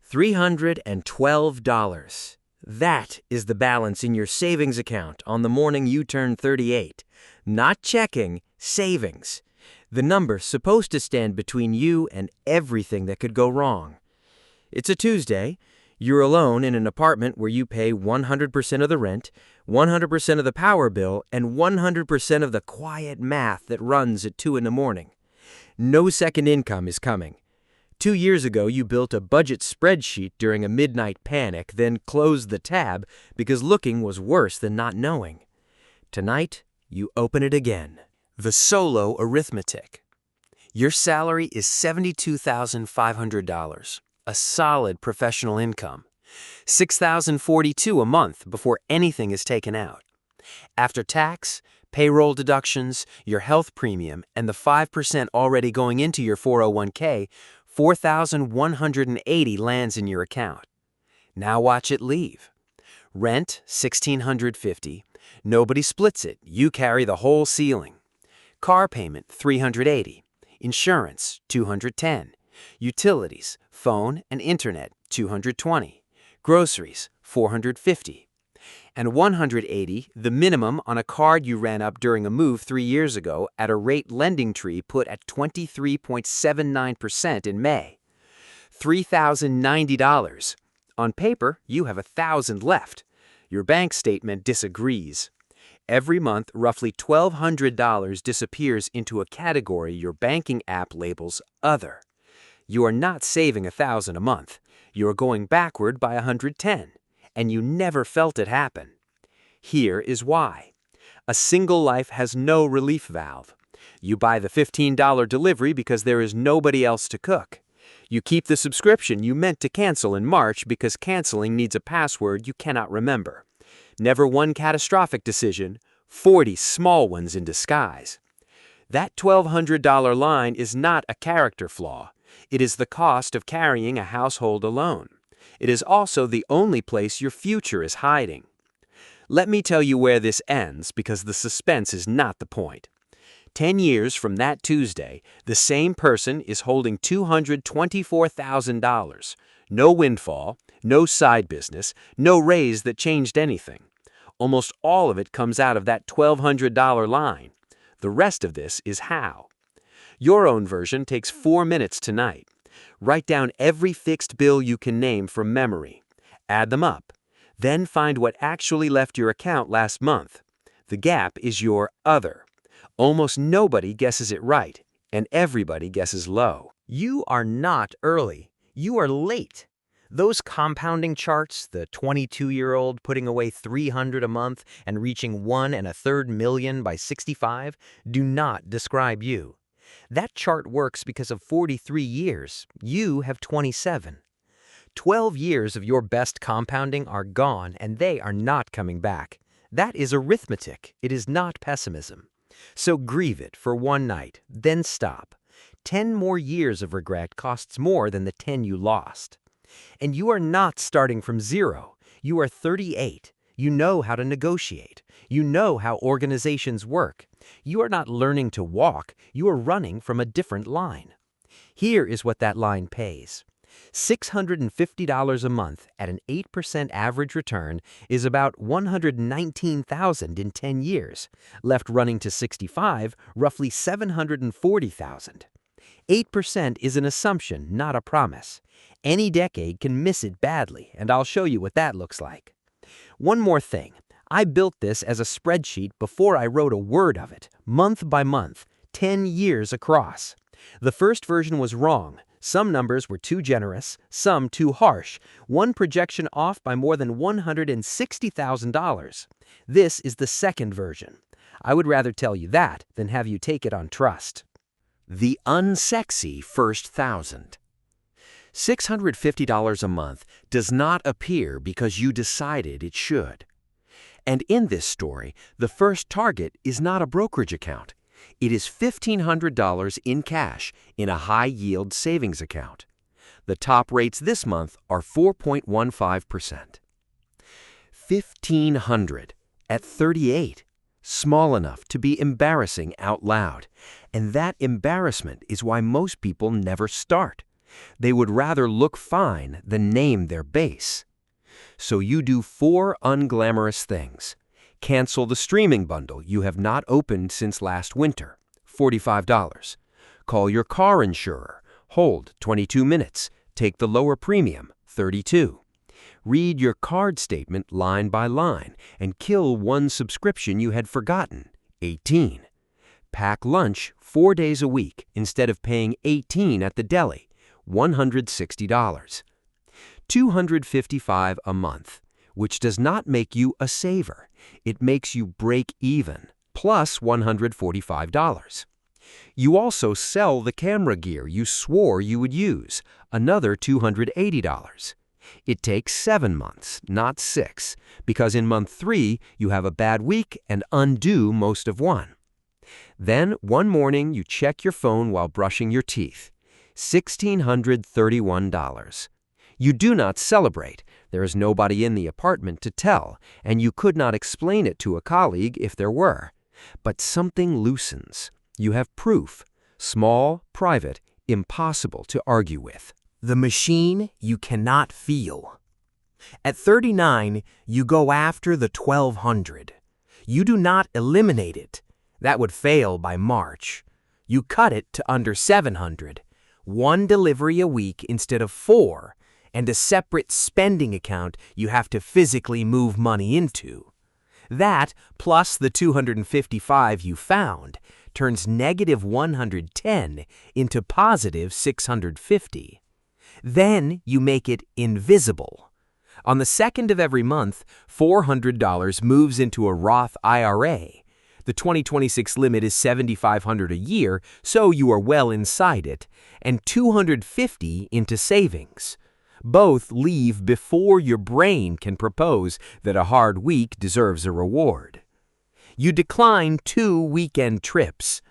$312. That is the balance in your savings account on the morning you turn 38. Not checking, savings. The number's supposed to stand between you and everything that could go wrong. It's a Tuesday. You're alone in an apartment where you pay 100% of the rent, 100% of the power bill, and 100% of the quiet math that runs at 2 in the morning. No second income is coming. 2 years ago, you built a budget spreadsheet during a midnight panic, then closed the tab because looking was worse than not knowing. Tonight, you open it again. The solo arithmetic. Your salary is $72,500, a solid professional income. $6,042 a month before anything is taken out. After tax, payroll deductions, your health premium, and the 5% already going into your 401k, $4,180 lands in your account. Now watch it leave. Rent, $1,650. Nobody splits it. You carry the whole ceiling. Car payment, $380. Insurance, $210. Utilities, phone and internet, $220. Groceries, $450. And $180, the minimum on a card you ran up during a move 3 years ago at a rate LendingTree put at 23.79% in May. $3,090. On paper, you have $1,000 left. Your bank statement disagrees. Every month, roughly $1,200 disappears into a category your banking app labels Other. You are not saving $1,000 a month. You are going backward by $110. And you never felt it happen. Here is why. A single life has no relief valve. You buy the $15 delivery because there is nobody else to cook. You keep the subscription you meant to cancel in March because canceling needs a password you cannot remember. Never one catastrophic decision, 40 small ones in disguise. That $1,200 line is not a character flaw. It is the cost of carrying a household alone. It is also the only place your future is hiding. Let me tell you where this ends because the suspense is not the point. 10 years from that Tuesday, the same person is holding $224,000. No windfall, no side business, no raise that changed anything. Almost all of it comes out of that $1,200 line. The rest of this is how. Your own version takes 4 minutes tonight. Write down every fixed bill you can name from memory. Add them up. Then find what actually left your account last month. The gap is your other. Almost nobody guesses it right, and everybody guesses low. You are not early. You are late. Those compounding charts, the 22-year-old putting away $300 a month and reaching $1.33 million by 65, do not describe you. That chart works because of 43 years. You have 27. 12 years of your best compounding are gone, and they are not coming back. That is arithmetic. It is not pessimism. So grieve it for one night, then stop. 10 more years of regret costs more than the 10 you lost. And you are not starting from zero. You are 38. You know how to negotiate. You know how organizations work. You are not learning to walk. You are running from a different line. Here is what that line pays. $650 a month at an 8% average return is about $119,000 in 10 years. Left running to 65, roughly $740,000. 8% is an assumption, not a promise. Any decade can miss it badly, and I'll show you what that looks like. One more thing. I built this as a spreadsheet before I wrote a word of it, month by month, 10 years across. The first version was wrong. Some numbers were too generous, some too harsh, one projection off by more than $160,000. This is the second version. I would rather tell you that than have you take it on trust. The unsexy first $1,000. $650 a month does not appear because you decided it should. And in this story, the first target is not a brokerage account. It is $1,500 in cash in a high-yield savings account. The top rates this month are 4.15%. $1,500 at 38, small enough to be embarrassing out loud. And that embarrassment is why most people never start. They would rather look fine than name their base. So you do 4 unglamorous things. Cancel the streaming bundle you have not opened since last winter, $45. Call your car insurer, hold 22 minutes, take the lower premium, $32. Read your card statement line by line and kill one subscription you had forgotten, $18. Pack lunch 4 days a week instead of paying $18 at the deli, $160. $255 a month, which does not make you a saver. It makes you break even, plus $145. You also sell the camera gear you swore you would use, another $280. It takes 7 months, not 6, because in month 3 you have a bad week and undo most of 1. Then one morning you check your phone while brushing your teeth, $1,631. You do not celebrate. There is nobody in the apartment to tell, and you could not explain it to a colleague if there were. But something loosens. You have proof. Small, private, impossible to argue with. The machine you cannot feel. At 39, you go after the 1,200. You do not eliminate it. That would fail by March. You cut it to under 700. 1 delivery a week instead of 4, and a separate spending account you have to physically move money into. That, plus the 255 you found, turns negative 110 into positive 650. Then you make it invisible. On the 2nd of every month, $400 moves into a Roth IRA. The 2026 limit is $7,500 a year, so you are well inside it, and $250 into savings. Both leave before your brain can propose that a hard week deserves a reward. You decline 2 weekend trips,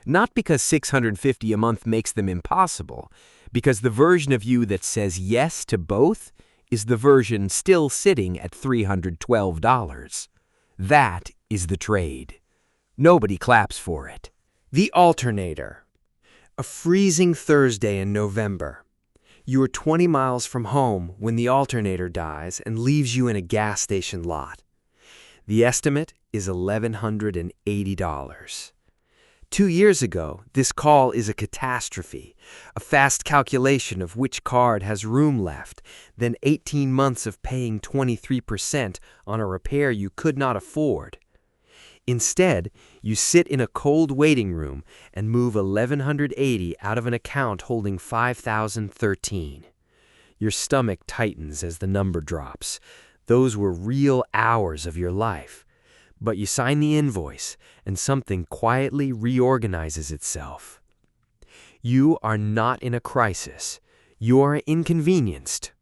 not because $650 a month makes them impossible, because the version of you that says yes to both is the version still sitting at $312. That is the trade. Nobody claps for it. The Alternator. A freezing Thursday in November. You are 20 miles from home when the alternator dies and leaves you in a gas station lot. The estimate is $1,180. 2 years ago, this call is a catastrophe, a fast calculation of which card has room left, then 18 months of paying 23% on a repair you could not afford. Instead, you sit in a cold waiting room and move $1,180 out of an account holding $5,013. Your stomach tightens as the number drops. Those were real hours of your life. But you sign the invoice, and something quietly reorganizes itself. You are not in a crisis. You are inconvenienced.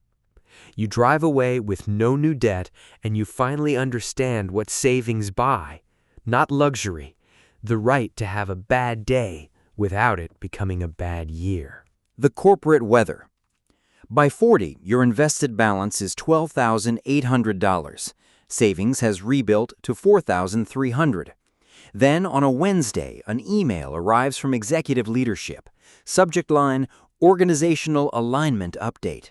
You drive away with no new debt, and you finally understand what savings buy. Not luxury, the right to have a bad day without it becoming a bad year. The corporate weather. By 40, your invested balance is $12,800. Savings has rebuilt to $4,300. Then, on a Wednesday, an email arrives from executive leadership. Subject line, Organizational Alignment Update.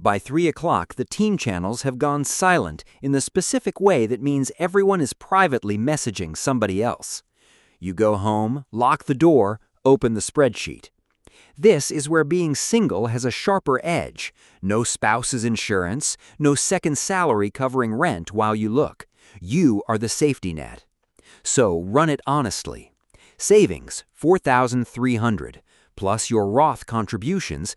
By 3 o'clock, the team channels have gone silent in the specific way that means everyone is privately messaging somebody else. You go home, lock the door, open the spreadsheet. This is where being single has a sharper edge. No spouse's insurance, no second salary covering rent while you look. You are the safety net. So run it honestly. Savings, $4,300, plus your Roth contributions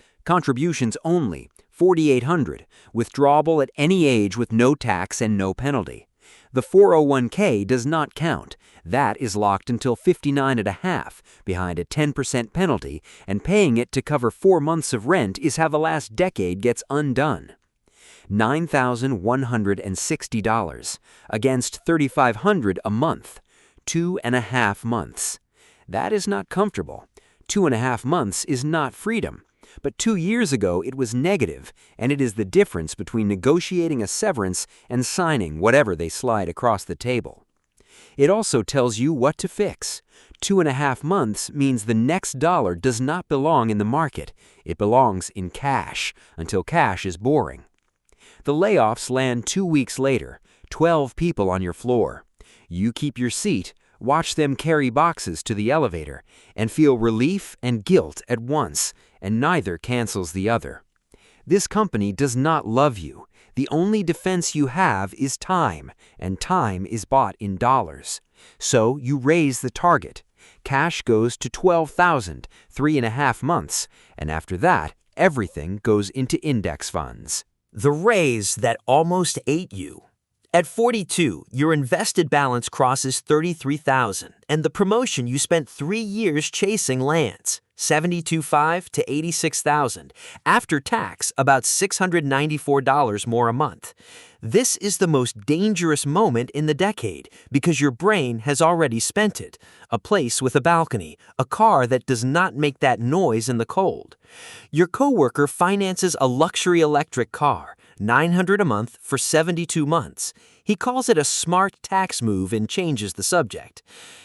only, $4,800, withdrawable at any age with no tax and no penalty. The 401k does not count. That is locked until 59.5, behind a 10% penalty, and paying it to cover 4 months of rent is how the last decade gets undone. $9,160 against $3,500 a month. 2.5 months. That is not comfortable. 2.5 months is not freedom. But 2 years ago it was negative, and it is the difference between negotiating a severance and signing whatever they slide across the table. It also tells you what to fix. 2.5 months means the next dollar does not belong in the market. It belongs in cash, until cash is boring. The layoffs land 2 weeks later, 12 people on your floor. You keep your seat, watch them carry boxes to the elevator, and feel relief and guilt at once, and neither cancels the other. This company does not love you. The only defense you have is time, and time is bought in dollars. So you raise the target. Cash goes to $12,000, 3.5 months, and after that, everything goes into index funds. The raise that almost ate you. At 42, your invested balance crosses $33,000, and the promotion you spent 3 years chasing lands, $72,500 to $86,000, after tax about $694 more a month. This is the most dangerous moment in the decade because your brain has already spent it. A place with a balcony, a car that does not make that noise in the cold. Your coworker finances a luxury electric car, $900 a month for 72 months. He calls it a smart tax move and changes the subject.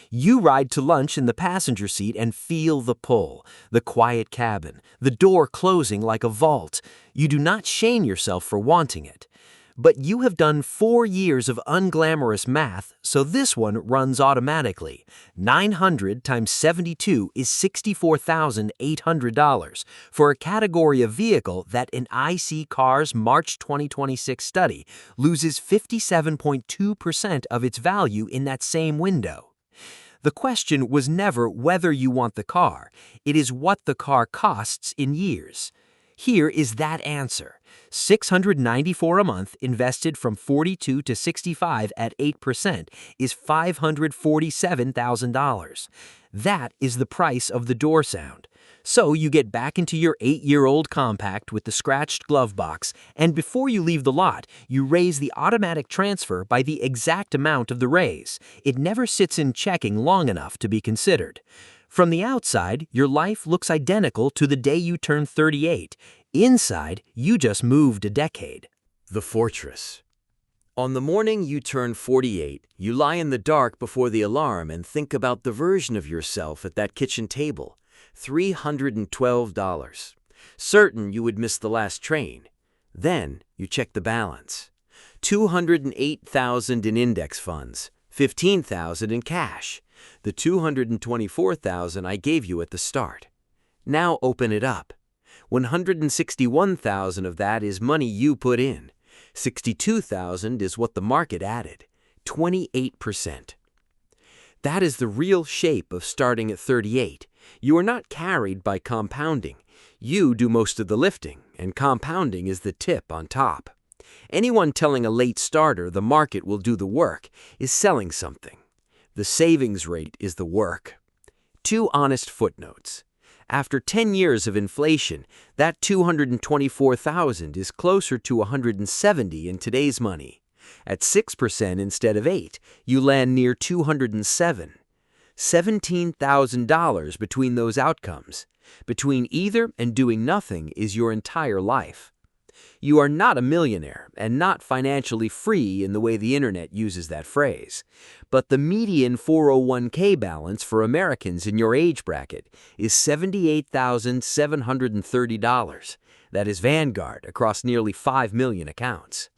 You ride to lunch in the passenger seat and feel the pull, the quiet cabin, the door closing like a vault. You do not shame yourself for wanting it. But you have done 4 years of unglamorous math, so this one runs automatically. 900 times 72 is $64,800 for a category of vehicle that an IC Cars March 2026 study loses 57.2% of its value in that same window. The question was never whether you want the car, it is what the car costs in years. Here is that answer. $694 a month invested from 42 to 65 at 8% is $547,000. That is the price of the door sound. So you get back into your 8-year-old compact with the scratched glove box, and before you leave the lot, you raise the automatic transfer by the exact amount of the raise. It never sits in checking long enough to be considered. From the outside, your life looks identical to the day you turned 38. Inside, you just moved a decade. The Fortress. On the morning you turn 48, you lie in the dark before the alarm and think about the version of yourself at that kitchen table. $312. Certain you would miss the last train. Then you check the balance. $208,000 in index funds, $15,000 in cash. The $224,000 I gave you at the start. Now open it up. $161,000 of that is money you put in. $62,000 is what the market added. 28%. That is the real shape of starting at 38. You are not carried by compounding. You do most of the lifting, and compounding is the tip on top. Anyone telling a late starter the market will do the work is selling something. The savings rate is the work. 2 honest footnotes. After 10 years of inflation, that $224,000 is closer to $170 in today's money. At 6% instead of 8, you land near $207. $17,000 between those outcomes. Between either and doing nothing is your entire life. You are not a millionaire and not financially free in the way the internet uses that phrase. But the median 401k balance for Americans in your age bracket is $78,730. That is Vanguard across nearly 5 million accounts.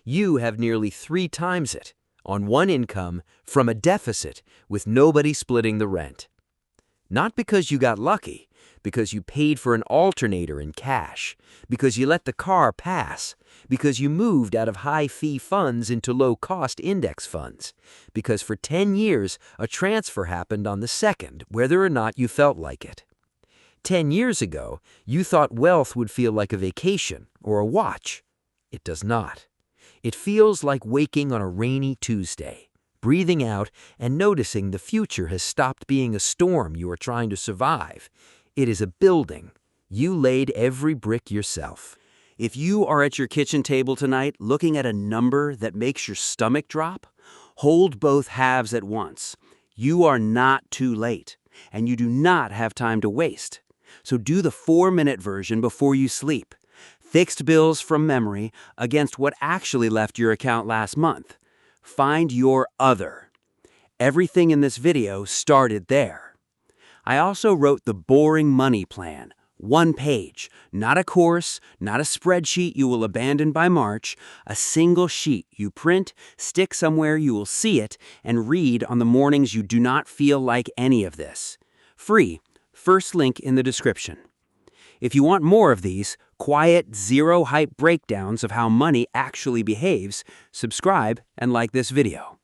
You have nearly 3 times it, on one income, from a deficit, with nobody splitting the rent. Not because you got lucky, because you paid for an alternator in cash, because you let the car pass, because you moved out of high-fee funds into low-cost index funds, because for 10 years a transfer happened on the second, whether or not you felt like it. 10 years ago, you thought wealth would feel like a vacation or a watch. It does not. It feels like waking on a rainy Tuesday, breathing out and noticing the future has stopped being a storm you are trying to survive. It is a building. You laid every brick yourself. If you are at your kitchen table tonight looking at a number that makes your stomach drop, hold both halves at once. You are not too late, and you do not have time to waste. So do the 4-minute version before you sleep. Fixed bills from memory against what actually left your account last month. Find your other. Everything in this video started there. I also wrote the boring money plan. 1 page, not a course, not a spreadsheet you will abandon by March, a single sheet you print, stick somewhere you will see it, and read on the mornings you do not feel like any of this. Free. First link in the description. If you want more of these quiet, zero-hype breakdowns of how money actually behaves, subscribe and like this video.